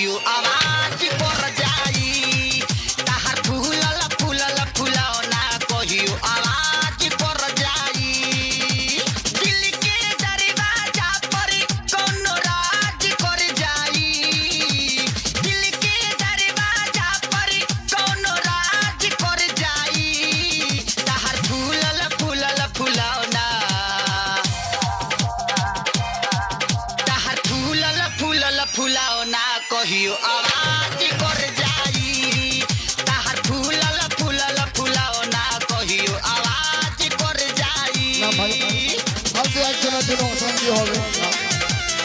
कहियो आवाज कर जाई ताहर फूलल फूलल फुलौना कहियो आवाज कर जाई दिल के दरवाजा पर कोनो राज कर जाई दिल के दरवाजा पर कोनो राज कर जाई ताहर फूलल फूलल फुलौना फुलौना कहियो आवाज कर जाई ताहर फूलल फूलल फुलौना कहियो आवाज कर जाई ना भाई हल्दी একজনের জন্য অশান্তি হবে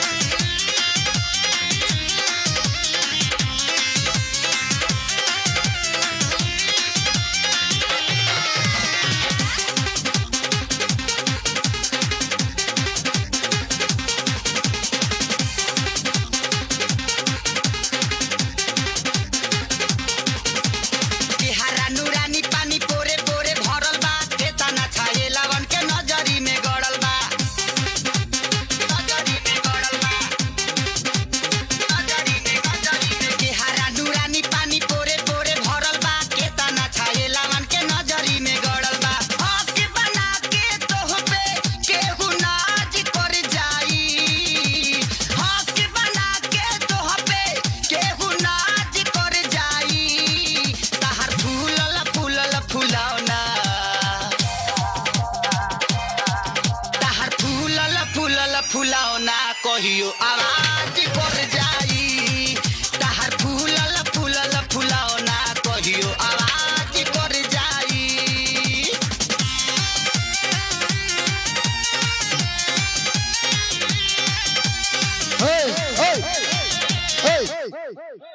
फुलौना कहियो आवाज कर जाई ताहर फूलल फूलल फुलौना कहियो आवाज कर जाई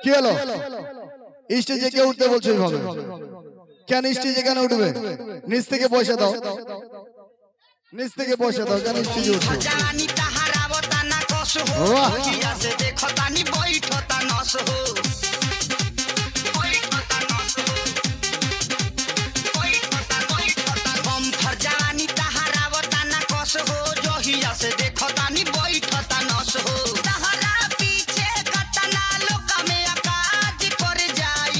কি হলো স্টেজে কে উঠতে বলছো এইভাবে কেন স্টেজে কেন উঠবে নিচ থেকে পয়সা দাও নিচ থেকে পয়সা দাও কেন স্টেজে উঠছো জানি তাহার আবতানা কস হো কিয়া সে দেখো তানি বইঠতা নস হো বইঠতা নস হো বইঠতা বম ফর জানি তাহার আবতানা কস হো জহিয়া সে দেখো তানি বইঠতা নস হো তাহারা পিছে কতনা লোক মে আকাজ করে যাই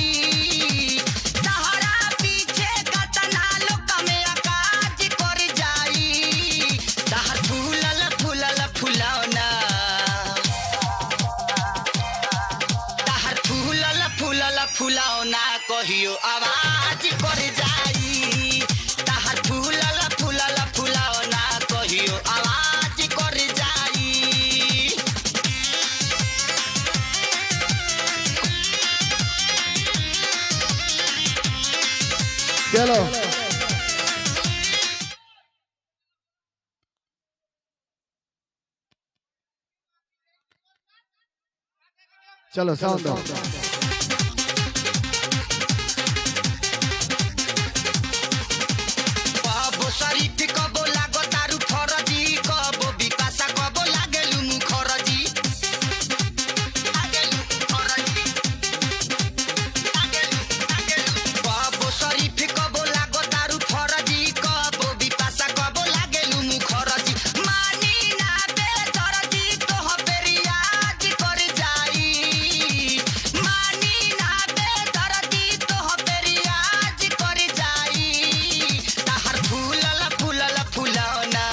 তাহারা পিছে কতনা লোক মে আকাজ করে যাই ताहर फूलल फूलल फुलौना ताहर फूलल फूलल फुलौना कहियो आवाज कर जाई ताहर फूलल फूलल फुलौना कहियो आवाज कर जाई চলো चलो साउंड दो बाबू शरीफ कबो लागो तारू फरजी कबो बिपाशा कबो लागेलु मुखरजी बाबू शरीफ कबो लागो तारू फरजी कबो बिपाशा कबो लागेलु मुखरजी मानी ना बे दरजी तो हबेरियाज कर जाई मानी ना बे दरजी तो हबेरियाज कर जाई ताहर फूलल फूलल फुलौना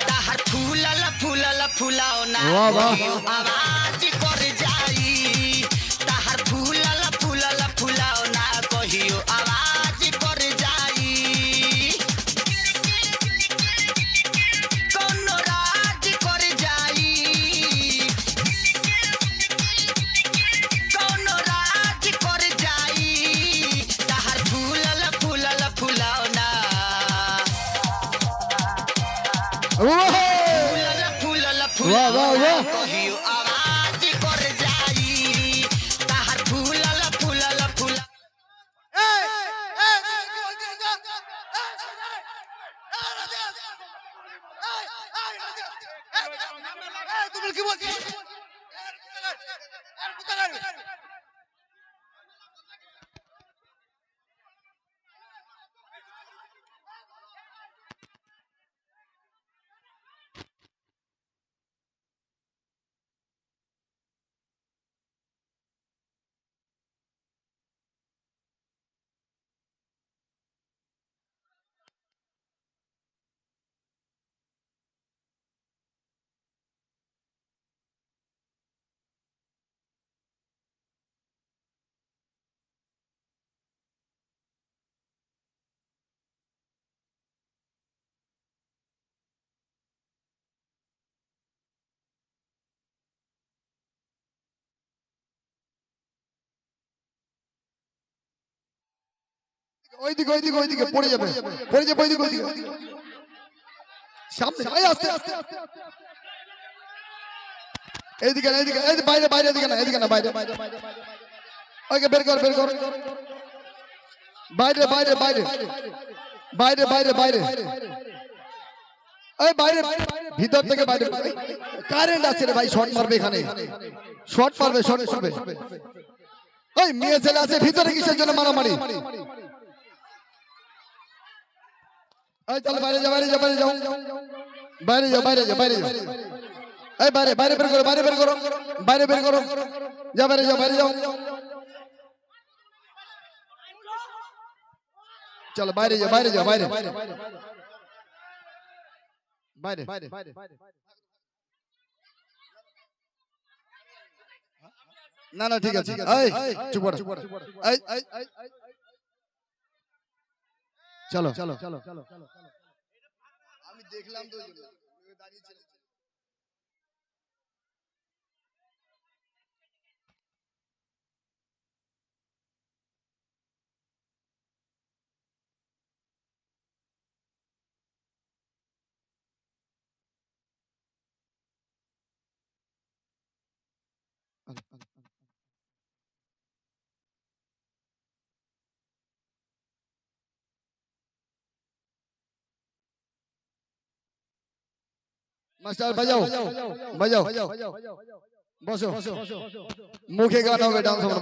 ताहर फूलल फूलल फुलौना वाह, वाह। कहियो आवाज कर जाई ताहर फूलल फूलल फुलौना कहियो आवाज कर जाई कोनो राज कर जाई कोनो राज कर जाई ताहर फूलल फूलल फुलौना फूलल फूलल वाह, वाह, फुलौना वाह। कहियो आवाज कर जाई ताहर फूलल फूलल फुल তুমি কি বলছো ওইদিকে ওইদিকে ওইদিকে পড়ে যাবে ওইদিকে ওইদিকে সামনে এই আস্তে এইদিকে এইদিকে এই বাইরে বাইরে এদিকে না বাইরে ওকে বের কর বাইরে বাইরে বাইরে বাইরে বাইরে বাইরে এই বাইরে ভিতর থেকে বাইরে কারেন্ট আছে রে ভাই শর্ট মারবে এখানে শর্ট মারবে ওই মেয়ে ছেলে আছে ভিতরে কিসের জন্য মারামারি এই চল বাইরে যাও এই বাইরে বের করো যা বাইরে যাও চল বাইরে যাও বাইরে না ঠিক আছে এই চুপ কর চলো আমি দেখলাম তো দাঁড়িয়েছিলাম মাস্টার বাজাও বসো মুখে গান হবে ডান্স হবে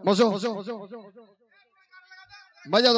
বসো বাজাও